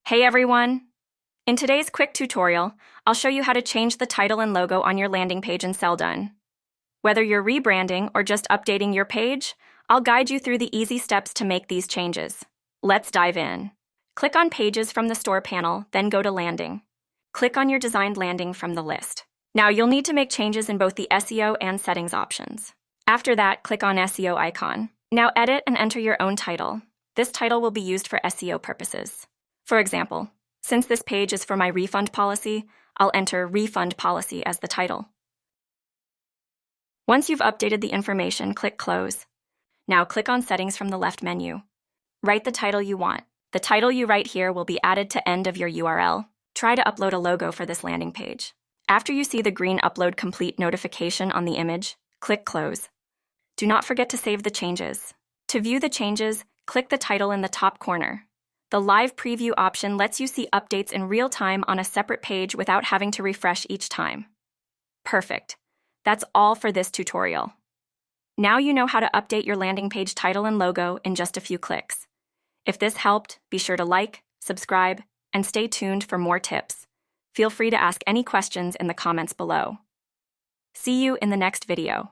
Hey everyone! In today's quick tutorial, I'll show you how to change the title and logo on your landing page in Selldone. Whether you're rebranding or just updating your page, I'll guide you through the easy steps to make these changes. Let's dive in. Click on Pages from the Store panel, then go to Landing. Click on your designed landing from the list. Now you'll need to make changes in both the SEO and settings options. After that, click on SEO icon. Now edit and enter your own title. This title will be used for SEO purposes. For example, since this page is for my refund policy, I'll enter Refund Policy as the title. Once you've updated the information, click Close. Now click on Settings from the left menu. Write the title you want. The title you write here will be added to end of your URL. Try to upload a logo for this landing page. After you see the green Upload Complete notification on the image, click Close. Do not forget to save the changes. To view the changes, click the title in the top corner. The Live Preview option lets you see updates in real time on a separate page without having to refresh each time. Perfect. That's all for this tutorial. Now you know how to update your landing page title and logo in just a few clicks. If this helped, be sure to like, subscribe, and stay tuned for more tips. Feel free to ask any questions in the comments below. See you in the next video.